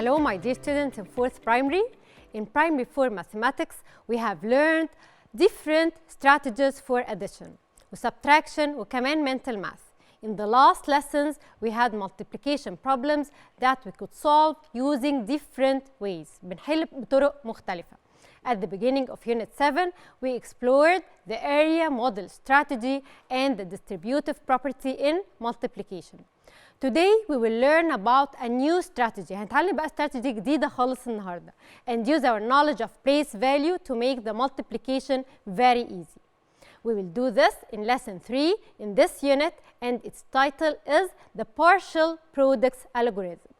Hello, my dear students in 4th primary. In primary 4 mathematics, we have learned different strategies for addition, subtraction, وكمان mental math. In the last lessons, we had multiplication problems that we could solve using different ways. بنحل بطرق مختلفة. At the beginning of Unit 7, we explored the area model strategy and the distributive property in multiplication. Today, we will learn about a new strategy. هنتعلم بقى strategy جديدة خالص النهاردة and use our knowledge of place value to make the multiplication very easy. We will do this in lesson 3 in this unit, and its title is the partial products algorithm.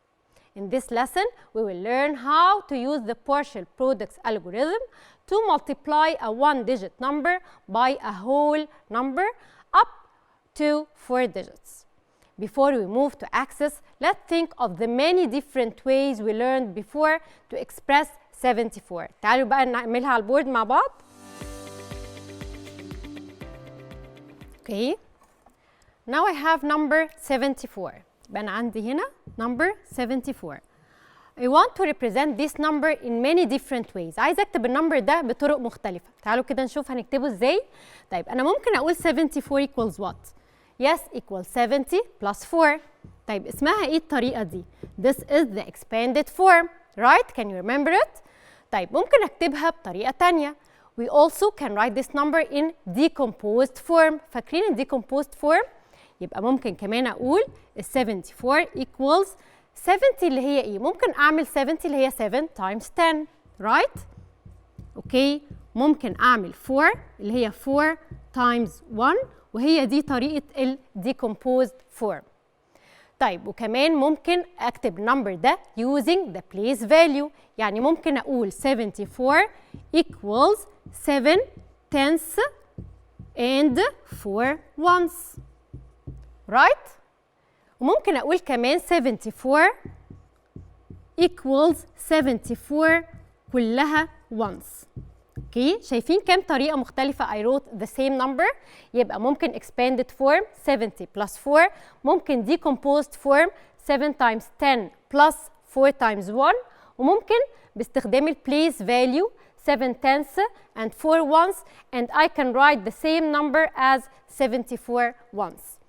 In this lesson, we will learn how to use the partial products algorithm to multiply a one-digit number by a whole number up to 4 digits. Before we move to access, let's think of the many different ways we learned before to express 74. تعالوا بقى نعملها على البورد مع بعض. Okay. Now I have number 74. يبقى أنا عندي هنا number 74. I want to represent this number in many different ways. عايزة أكتب النمبر ده بطرق مختلفة. تعالوا كده نشوف هنكتبه إزاي. طيب أنا ممكن أقول 74 equals what? Yes, equals 70 plus 4. طيب اسمها إيه الطريقة دي؟ This is the expanded form, right? Can you remember it? طيب ممكن أكتبها بطريقة تانية. We also can write this number in decomposed form. فاكرين ال decomposed form؟ يبقى ممكن كمان أقول ال 74 equals 70 اللي هي إيه؟ ممكن أعمل 70 اللي هي 7 times 10, right؟ أوكي، ممكن أعمل 4 اللي هي 4 times 1 وهي دي طريقة ال decomposed form. طيب وكمان ممكن أكتب النمبر ده using the place value. يعني ممكن أقول 74 equals 7 tenths and 4 ones. right? وممكن أقول كمان 74 equals 74 كلها ones. اوكي، شايفين كام طريقة مختلفة I wrote the same number؟ يبقى ممكن expanded form 70 plus 4، ممكن decomposed form 7 times 10 plus 4 times 1، وممكن باستخدام ال place value 7 tenths and 4 ones, and I can write the same number as 74 ones.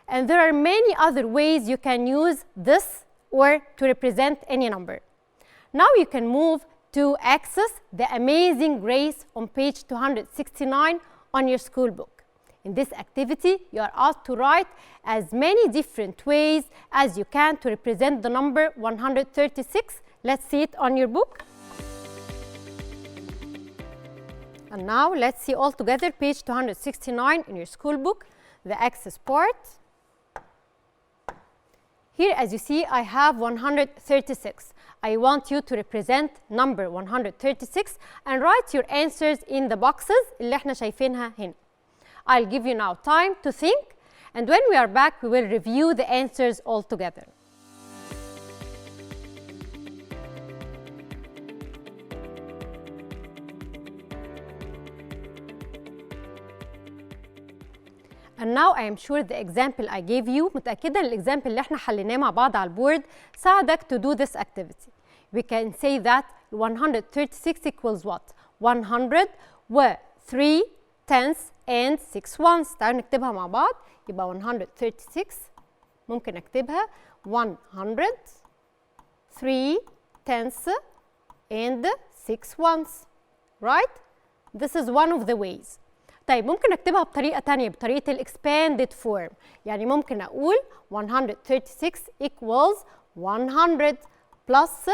And there are many other ways you can use this or to represent any number. Now you can move to access the amazing grace on page 269 on your school book. In this activity, you are asked to write as many different ways as you can to represent the number 136. Let's see it on your book. And now let's see all together page 269 in your school book, the access part. Here, as you see, I have 136. I want you to represent number 136 and write your answers in the boxes اللي احنا شايفينها هنا. I'll give you now time to think, and when we are back, we will review the answers all together. And now I am sure the example I gave you, متأكدة الexample اللي احنا حليناه مع بعض على البورد ساعدك to do this activity. We can say that 136 equals what? 100 و 3 tenths and 6 ones. تعالوا نكتبها مع بعض. يبقى 136 ممكن أكتبها 100 3 tenths and 6 ones. Right? This is one of the ways. طيب ممكن أكتبها بطريقة تانية، بطريقة ال expanded form. يعني ممكن أقول 136 equals 100 plus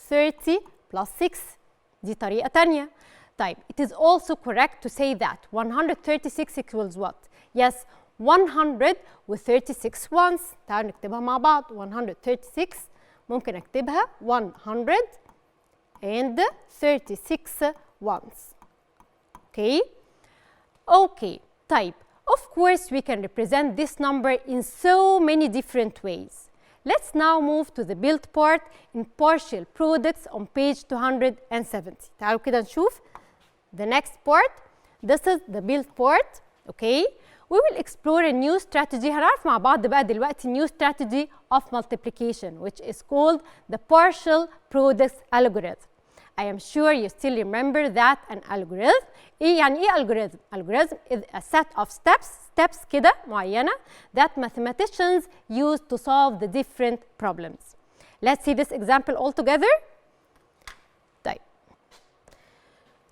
30 plus 6. دي طريقة تانية. طيب it is also correct to say that 136 equals what? Yes, 100 with 36 ones. تعالوا نكتبها مع بعض. 136 ممكن أكتبها 100 and 36 ones. Okay? Okay, type. Of course, we can represent this number in so many different ways. Let's now move to the build part in partial products on page 270. تعالوا كده نشوف the next part. This is the build part, okay? we will explore a new strategy. هنعرف مع بعض بقى دلوقتي new strategy of multiplication which is called the partial products algorithm. I am sure you still remember that an algorithm. يعني ايه algorithm? Algorithm is a set of steps كده معينة that mathematicians use to solve the different problems. Let's see this example all together.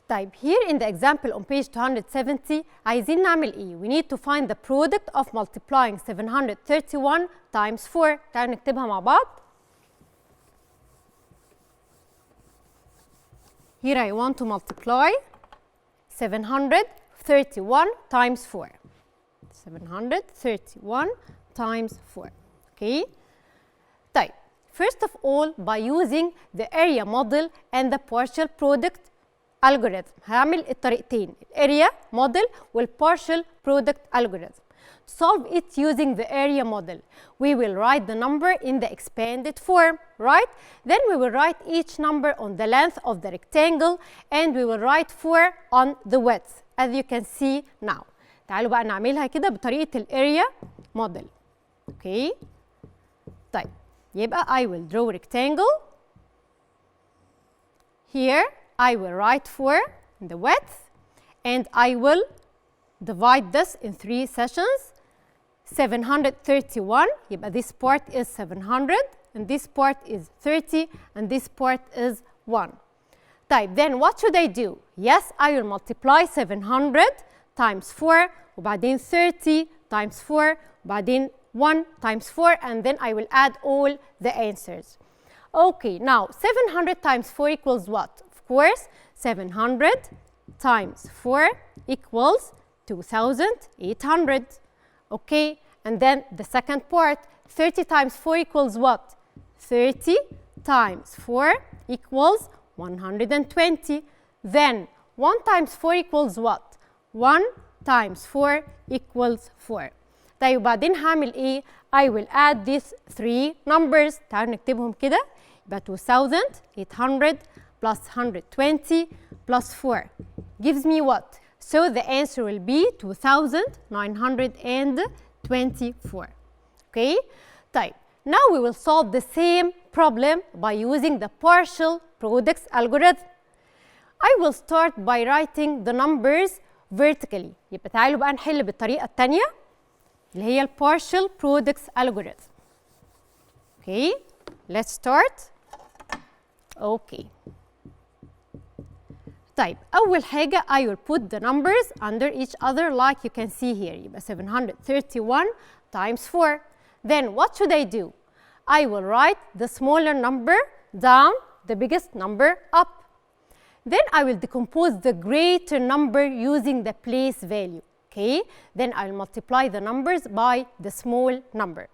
طيب here in the example on page 270 عايزين نعمل ايه؟ We need to find the product of multiplying 731 times 4. تعالوا نكتبها مع بعض. Here I want to multiply 731 times 4. 731 times 4. Okay. طيب first of all by using the area model and the partial product algorithm. هعمل الطريقتين الاريا موديل والبارشال برودكت algorithm. To solve it using the area model, we will write the number in the expanded form, right? Then we will write each number on the length of the rectangle and we will write 4 on the width as you can see now. تعالوا بقى نعملها كده بطريقة الاريا model. Okay. طيب يبقى I will draw rectangle. Here I will write 4 in the width and I will divide this in 3 sections. 731 يبقى this part is 700 and this part is 30 and this part is 1. طيب then what should I do? Yes, I will multiply 700 times 4 وبعدين 30 times 4 وبعدين 1 times 4 and then I will add all the answers. Okay, now 700 times 4 equals what? Of course, 700 times 4 equals 2,800. Okay, and then the second part, 30 times 4 equals what? 30 times 4 equals 120. Then 1 times 4 equals what? 1 times 4 equals 4. طيب وبعدين هعمل ايه؟ I will add these 3 numbers. تعالوا نكتبهم كده. يبقى 2,800 plus 120 plus 4 gives me what? So the answer will be 2,924. Okay? طيب, now we will solve the same problem by using the partial products algorithm. I will start by writing the numbers vertically. يبقى تعالوا بقى نحل بالطريقة الثانية اللي هي partial products algorithm. Okay? Let's start. Okay. طيب أول حاجة I will put the numbers under each other like you can see here. يبقى 731 times 4. Then what should I do? I will write the smaller number down, the biggest number up. Then I will decompose the greater number using the place value. Okay? Then I will multiply the numbers by the small number.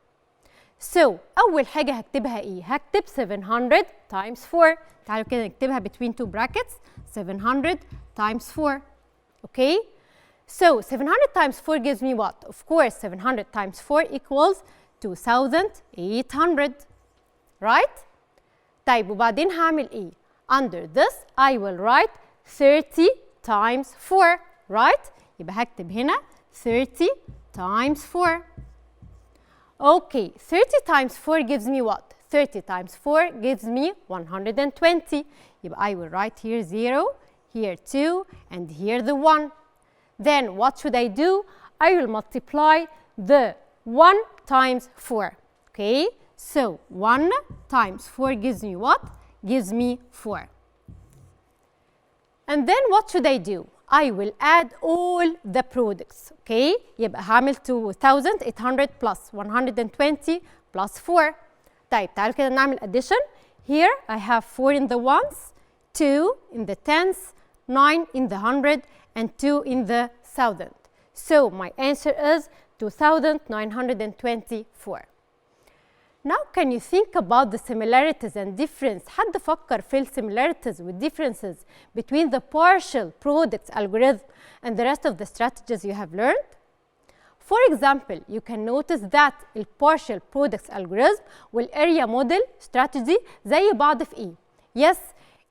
So أول حاجة هكتبها إيه؟ هكتب 700 times 4. تعالوا كده نكتبها between two brackets. 700 times 4. Okay? So 700 times 4 gives me what? Of course, 700 times 4 equals 2,800. Right? طيب وبعدين هعمل إيه؟ Under this, I will write 30 times 4. Right? يبقى هكتب هنا 30 times 4. Okay, 30 times 4 gives me what? 30 times 4 gives me 120. يبقى I will write here 0, here 2, and here the 1. Then what should I do? I will multiply the 1 times 4. Okay, so 1 times 4 gives me what? Gives me 4. And then what should I do? I will add all the products. Okay, يبقى هعمل 2,800 plus 120 plus 4. طيب تعالوا كده نعمل addition. Here I have 4 in the ones, 2 in the tens, 9 in the hundred, and 2 in the thousand. So my answer is 2,924. Now can you think about the similarities and difference? حد فكر في similarities with differences between the partial products algorithm and the rest of the strategies you have learned? For example, you can notice that the partial products algorithm والarea model strategy زي بعض في إيه؟ Yes,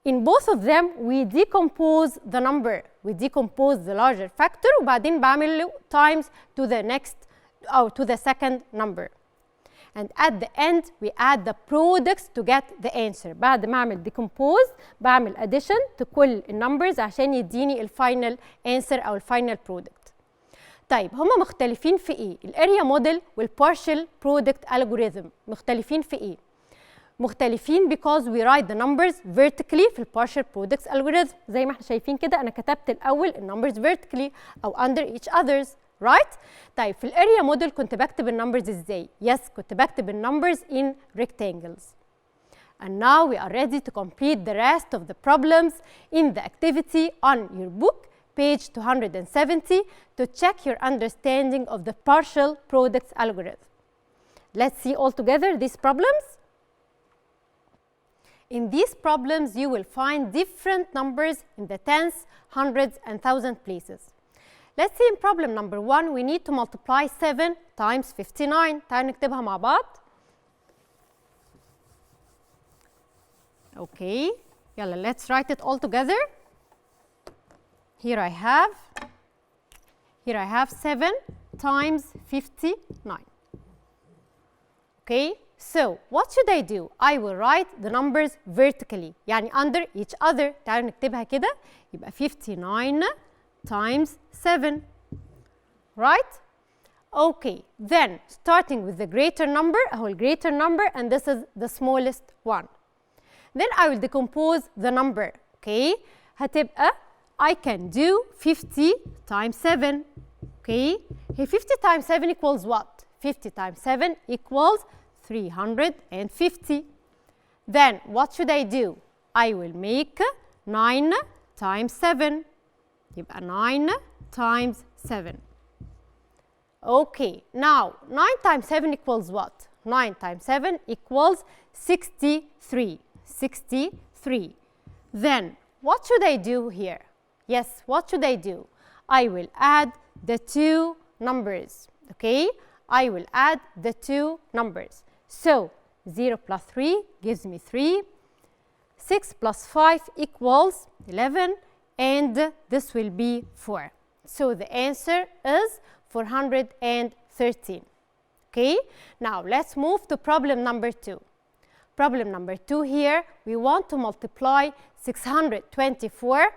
in both of them we decompose the number we decompose the larger factor وبعدين بعمل له times to the next أو to the second number. And at the end we add the products to get the answer. بعد ما أعمل decompose بعمل addition to كل النمبرز عشان يديني الفاينل answer أو الفاينل product. طيب هما مختلفين في إيه؟ الاريا موديل والبارشل برودكت algorithm مختلفين في إيه؟ مختلفين because we write the numbers vertically في البارشل برودكتس algorithm. زي ما احنا شايفين كده أنا كتبت الأول النمبرز vertically أو under each others. right؟ طيب في الاريا موديل كنت بكتب النمبرز ازاي؟ yes كنت بكتب النمبرز in rectangles. And now we are ready to complete the rest of the problems in the activity on your book, page 270, to check your understanding of the partial products algorithm. Let's see all together these problems. In these problems, you will find different numbers in the tens, hundreds, and thousand places. Let's see in problem number 1, we need to multiply 7 times 59. تعالوا نكتبها مع بعض. Okay, يلا let's write it all together. Here I have 7 times 59. Okay, so what should I do? I will write the numbers vertically, يعني under each other. تعالوا نكتبها كده. يبقى 59 times 7, right? Okay, then starting with the greater number, أهو greater number, and this is the smallest one. Then I will decompose the number, okay? هتبقى I can do 50 times 7, okay? Here 50 times 7 equals what? 50 times 7 equals 350. Then what should I do? I will make 9 times 7. يبقى 9 times 7. Okay, now 9 times 7 equals what? 9 times 7 equals 63. 63. Then what should I do here? Yes, what should I do? I will add the two numbers, okay? I will add the two numbers. So 0 plus 3 gives me 3. 6 plus 5 equals 11. And this will be 4. So the answer is 413. Okay? Now let's move to problem number 2. Problem number 2 here, we want to multiply 624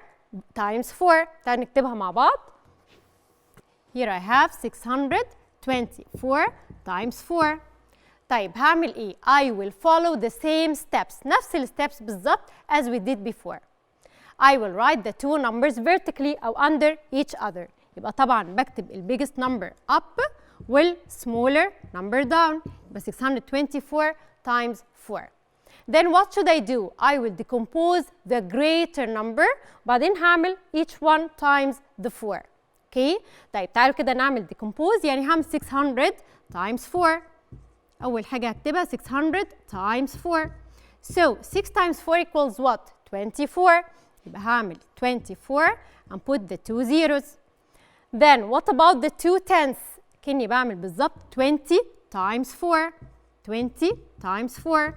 times 4. تعالوا نكتبها مع بعض. Here I have 624 times 4. طيب هعمل ايه؟ I will follow the same steps. نفس الستبس بالظبط as we did before. I will write the two numbers vertically أو under each other. يبقى طبعا بكتب ال biggest number up وال smaller number down. يبقى 624 times 4. Then what should I do? I will decompose the greater number وبعدين هعمل each one times the 4. Okay? طيب تعالوا كده نعمل decompose يعني هعمل 600 times 4. أول حاجة هكتبها 600 times 4. So 6 times 4 equals what? 24. يبقى هعمل 24 and put the two zeros. Then what about the 2 tenths? كني بعمل بالظبط 20 times 4. 20 times 4.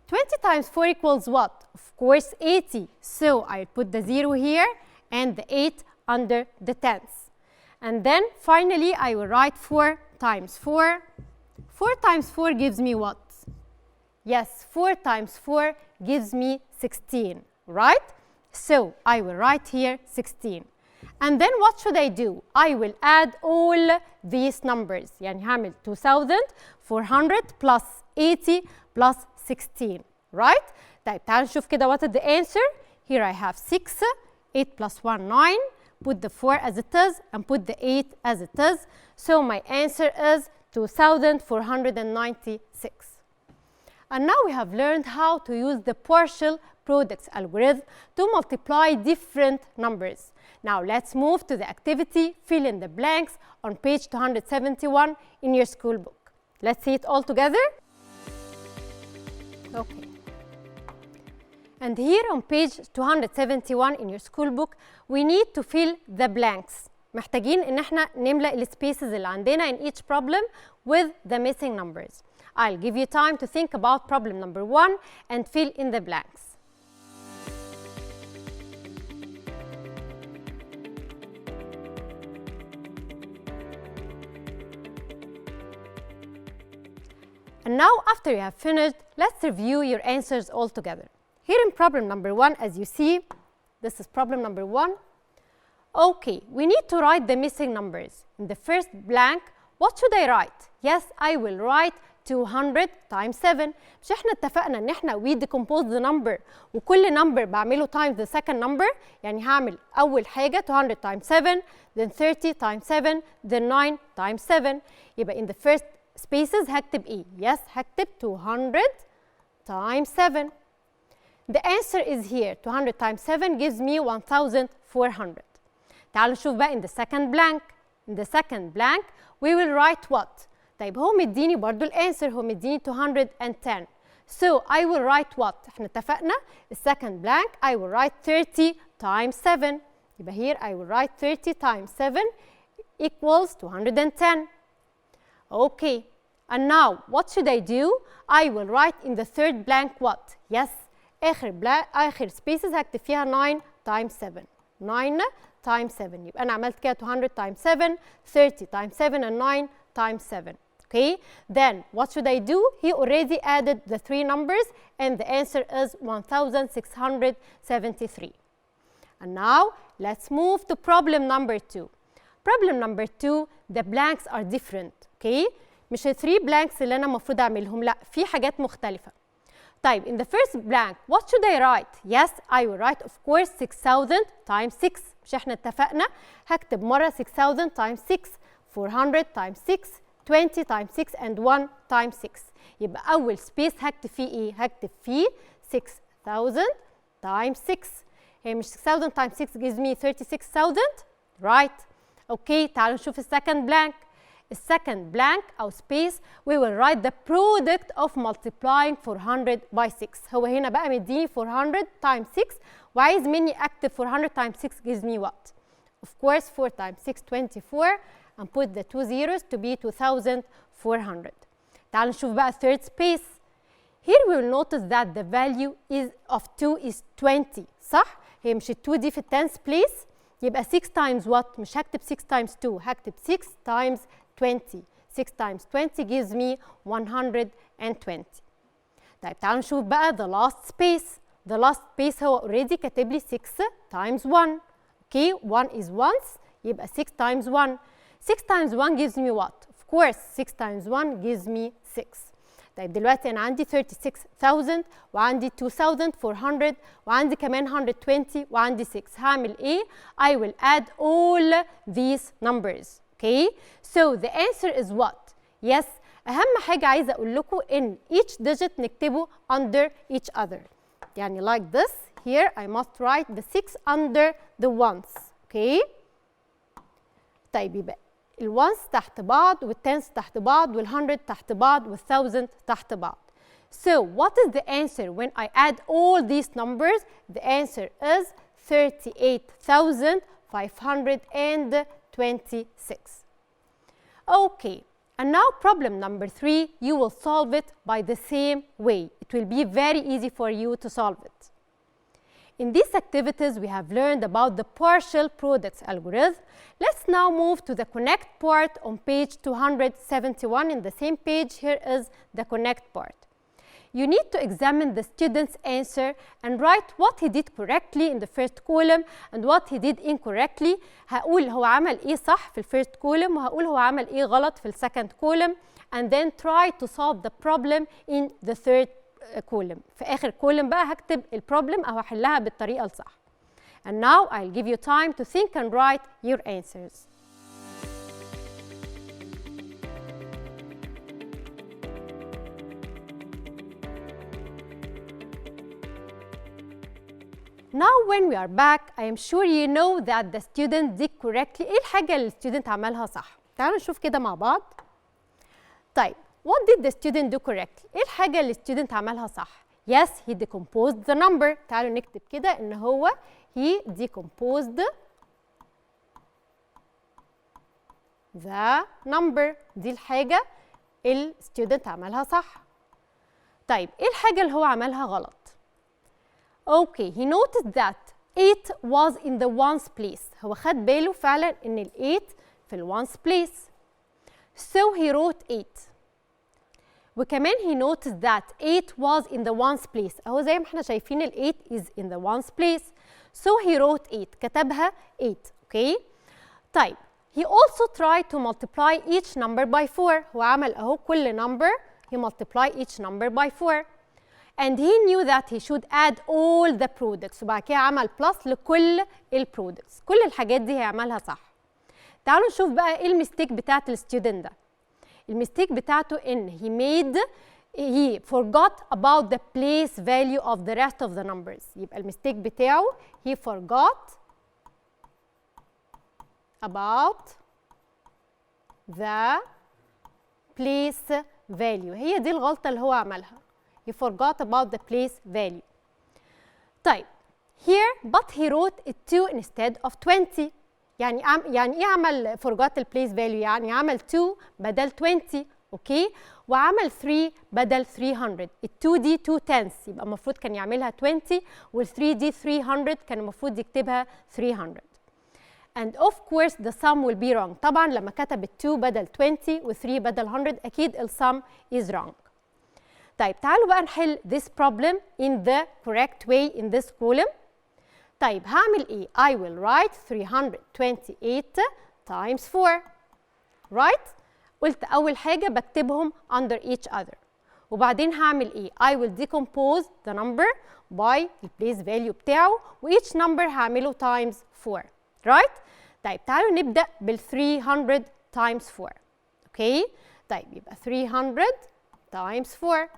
20 times 4 equals what? Of course 80. So I'll put the 0 here and the 8 under the tenths. And then finally I will write 4 times 4. 4 times 4 gives me what? Yes, 4 times 4 gives me 16, right? So I will write here 16. And then what should I do? I will add all these numbers. يعني هعمل 2400 plus 80 plus 16, right? طيب تعالوا نشوف كده what is the answer. Here I have 6, 8 plus 1, 9. Put the 4 as it is and put the 8 as it is. So my answer is 2496. And now we have learned how to use the partial products algorithm to multiply different numbers. Now let's move to the activity fill in the blanks on page 271 in your school book. Let's see it all together. Okay. And here on page 271 in your school book, we need to fill the blanks. محتاجين إن احنا نملأ السبيسز اللي عندنا in each problem with the missing numbers. I'll give you time to think about problem number 1 and fill in the blanks. And now after you have finished, let's review your answers all together. Here in problem number 1, as you see, this is problem number 1. Okay, we need to write the missing numbers. In the first blank, what should I write? Yes, I will write 200 times 7. مش احنا اتفقنا ان احنا we decompose the number وكل number بعمله times the second number؟ يعني هعمل أول حاجة 200 times 7, then 30 times 7, then 9 times 7. يبقى in the first spaces هكتب ايه؟ Yes, هكتب 200 times 7. The answer is here. 200 times 7 gives me 1400. تعالوا نشوف بقى in the second blank. In the second blank we will write what? طيب هو مديني برضو الانسر، هو مديني 210. So I will write what? احنا اتفقنا the second blank I will write 30 times 7. يبقى here I will write 30 times 7 equals 210. Okay. And now what should I do? I will write in the third blank what? Yes. آخر spaces هكتب فيها 9 times 7. 9 times 7. يبقى أنا عملت كده 200 times 7, 30 times 7 and 9 times 7. Okay, then what should I do? He already added the 3 numbers and the answer is 1673. And now let's move to problem number 2. Problem number 2, the blanks are different. Okay, مش ال 3 blanks اللي أنا المفروض أعملهم، لا في حاجات مختلفة. طيب in the first blank what should I write? Yes, I will write of course 6000 times 6. مش احنا اتفقنا هكتب مرة 6000 times 6, 400 times 6, 20 times 6 and 1 times 6. يبقى أول space هكتب فيه إيه؟ هكتب فيه 6000 times 6. هي مش 6000 times 6 gives me 36,000. Right. Okay, تعالوا نشوف السكند blank. السكند blank أو space we will write the product of multiplying 400 by 6. هو هنا بقى مديني 400 times 6 وعايز مني أكتب 400 times 6 gives me what? Of course 4 times 6 24 and put the 2 zeros to be 2400. تعالوا نشوف بقى third space. Here we will notice that the value of 2 is 20. صح؟ هي مش ال 2 دي في ال 10th place يبقى 6 times what؟ مش هكتب 6 times 2 هكتب 6 times 20. 6 times 20 gives me 120. طيب تعالوا نشوف بقى the last space. The last space هو already كاتب لي 6 times 1. Okay, 1 is once يبقى 6 times 1. 6 times 1 gives me what? Of course 6 times 1 gives me 6. طيب دلوقتي أنا عندي 36,000 وعندي 2,400 وعندي كمان 120 وعندي 6. هعمل إيه؟ I will add all these numbers. Okay? So the answer is what? Yes. أهم حاجة عايزة أقول لكم إن each digit نكتبه under each other. يعني like this. Here I must write the 6 under the ones. Okay? طيب يبقى الونس تحت بعض والتنس تحت بعض والهندرد تحت بعض والثاوزند تحت بعض. So what is the answer when I add all these numbers? The answer is 38,526. Okay, and now problem number 3, you will solve it by the same way. It will be very easy for you to solve it. In these activities, we have learned about the partial products algorithm. Let's now move to the connect part on page 271. In the same page, here is the connect part. You need to examine the student's answer and write what he did correctly in the first column and what he did incorrectly. هقول هو عمل إيه صح في first column وهقول هو عمل إيه غلط في second column, and then try to solve the problem in the third column. في آخر column بقى هكتب البروبلم أو هحلها بالطريقة الصح. And now I'll give you time to think and write your answers. Now when we are back, I am sure you know that the student did correctly. إيه الحاجة اللي الستودنت عملها صح؟ تعالوا نشوف كده مع بعض. طيب what did the student do correctly? إيه الحاجة اللي الستودنت عملها صح؟ Yes, he decomposed the number. تعالوا نكتب كده إن هو he decomposed the number. دي الحاجة اللي الستودنت عملها صح. طيب إيه الحاجة اللي هو عملها غلط؟ Okay, he noticed that 8 was in the ones place. هو خد باله فعلا إن ال 8 في ال ones place. So he wrote 8. وكمان he noticed that 8 was in the ones place. اهو زي ما احنا شايفين ال 8 is in the ones place. So he wrote 8. كتبها 8. اوكي؟ طيب he also tried to multiply each number by 4. هو عمل اهو كل number he multiply each number by 4. And he knew that he should add all the products. وبعد كده عمل plus لكل البرودكتس. كل الحاجات دي هيعملها صح. تعالوا نشوف بقى ايه الميستيك بتاعت الستودنت ده. الميستيك بتاعته ان he forgot about the place value of the rest of the numbers. يبقى الميستيك بتاعه he forgot about the place value. هي دي الغلطة اللي هو عملها. He forgot about the place value. طيب here but he wrote it 2 instead of 20. يعني ايه عمل forgot the place value؟ يعني عمل 2 بدل 20. اوكي؟ وعمل 3 بدل 300. ال 2 دي 2 tenths يبقى المفروض كان يعملها 20 وال 3 دي 300 كان المفروض يكتبها 300. And of course the sum will be wrong. طبعا لما كتب ال 2 بدل 20 و 3 بدل 100 اكيد ال sum is wrong. طيب تعالوا بقى نحل this problem in the correct way in this column. طيب هعمل ايه؟ I will write 328 times 4. right؟ قلت أول حاجة بكتبهم under each other. وبعدين هعمل ايه؟ I will decompose the number by the place value بتاعه و each number هعمله times 4. right؟ طيب تعالوا نبدأ بال 300 times 4. اوكي؟ طيب يبقى 300 times 4.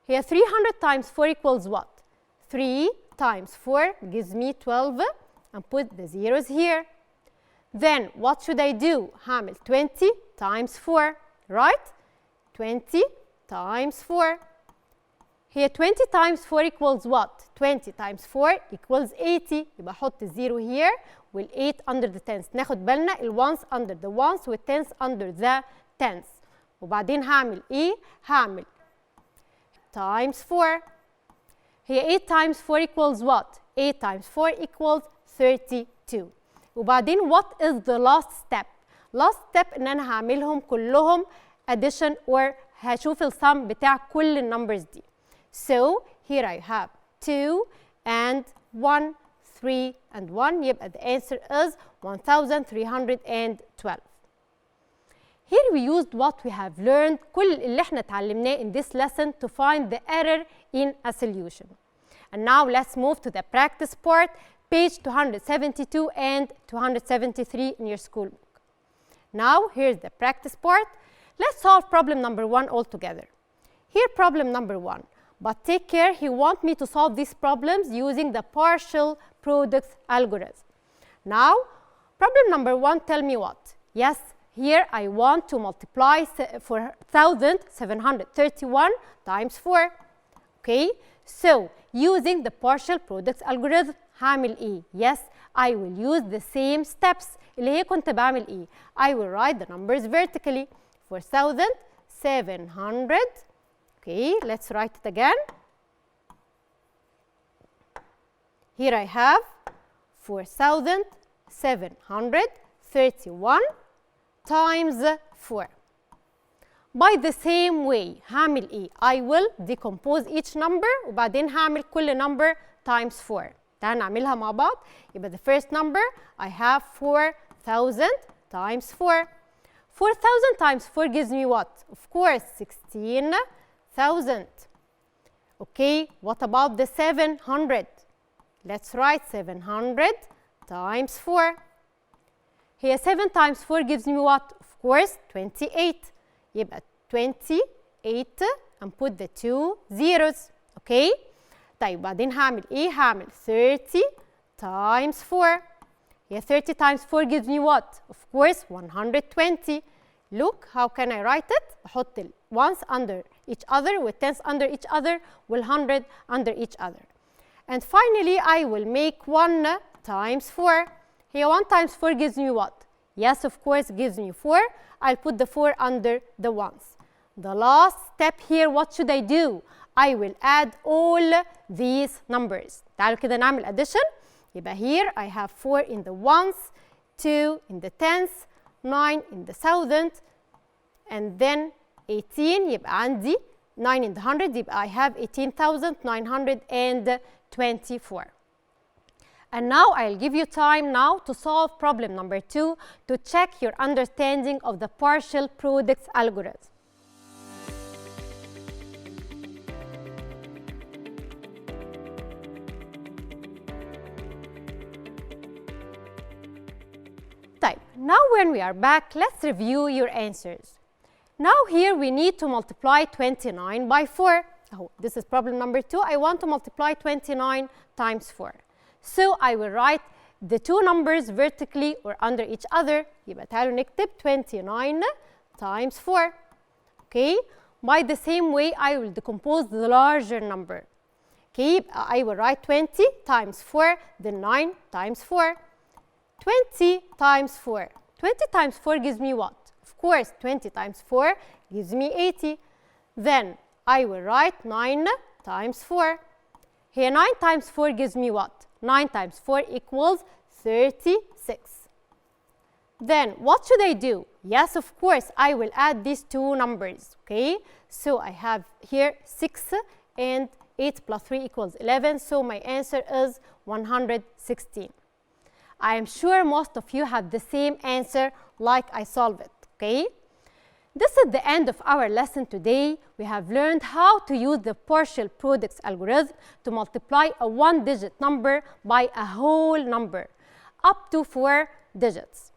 هي 300 times 4 equals what? 3 times 4 gives me 12 and put the zeros here. Then what should I do? هعمل 20 times 4, right? 20 times 4. هي 20 times 4 equals what? 20 times 4 equals 80. يبقى أحط 0 here وال 8 under the tens. ناخد بالنا ال ones under the ones وال tens under the tens. وبعدين هعمل إيه؟ هعمل times 4. هي 8 times 4 equals what? 8 times 4 equals 32. وبعدين what is the last step? last step إن أنا هعملهم كلهم addition or هشوف السم بتاع كل النمبرز دي. So here I have 2 and 1, 3 and 1. يبقى the answer is 1312. Here we used what we have learned. كل اللي احنا اتعلمناه in this lesson to find the error in a solution. And now let's move to the practice part, page 272 and 273 in your school book. Now here's the practice part. Let's solve problem number 1 all together. Here problem number 1. But take care, he wants me to solve these problems using the partial products algorithm. Now, problem number 1, tell me what? Yes, here I want to multiply 4,731 times 4. Okay, so using the partial products algorithm هعمل ايه؟ Yes, I will use the same steps اللي هي كنت بعمل ايه؟ I will write the numbers vertically. 4,700. Okay, let's write it again. Here I have 4,731 times 4. By the same way هعمل ايه؟ I will decompose each number وبعدين هعمل كل number times 4. تعالوا نعملها مع بعض. يبقى the first number I have 4,000 times 4. 4,000 times 4 gives me what? Of course 16,000. Okay, what about the 700? Let's write 700 times 4. Here 7 times 4 gives me what? Of course 28. يبقى 28 and put the 2 zeros. Okay? طيب بعدين هعمل ايه؟ هعمل 30 times 4. Yeah, 30 times 4 gives me what? Of course 120. Look, how can I write it? بحط ال ones under each other with tens under each other with 100 under each other. And finally, I will make 1 times 4. Here 1 times 4 gives me what? Yes, of course, gives me 4. I'll put the 4 under the ones. The last step here, what should I do? I will add all these numbers. تعالوا كده نعمل addition. يبقى here I have 4 in the ones, 2 in the tens, 9 in the thousand, and then 18 يبقى عندي 9 in the 100 يبقى I have 18,924. And now I'll give you time now to solve problem number 2 to check your understanding of the partial products algorithm. Now when we are back, let's review your answers. Now here we need to multiply 29 by 4. Oh, this is problem number 2. I want to multiply 29 times 4. So I will write the two numbers vertically or under each other. يبقى تعالوا نكتب 29 times 4. Okay? By the same way, I will decompose the larger number. Okay? I will write 20 times 4, then 9 times 4. 20 times 4. 20 times 4 gives me what? Of course, 20 times 4 gives me 80. Then I will write 9 times 4. Here 9 times 4 gives me what? 9 times 4 equals 36. Then what should I do? Yes, of course, I will add these two numbers, okay? So I have here 6 and 8 plus 3 equals 11, so my answer is 116. I am sure most of you have the same answer like I solved it, okay? This is the end of our lesson today. We have learned how to use the partial products algorithm to multiply a one-digit number by a whole number up to 4 digits.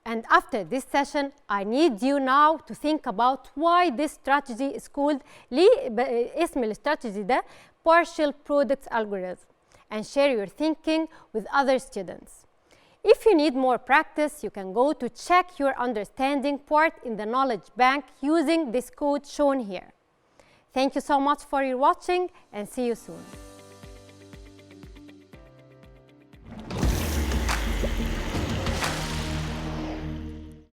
And after this session, I need you now to think about why this strategy is called اسم الاستراتيجي ده partial products algorithm, and share your thinking with other students. If you need more practice, you can go to check your understanding part in the knowledge bank using this code shown here. Thank you so much for your watching, and see you soon.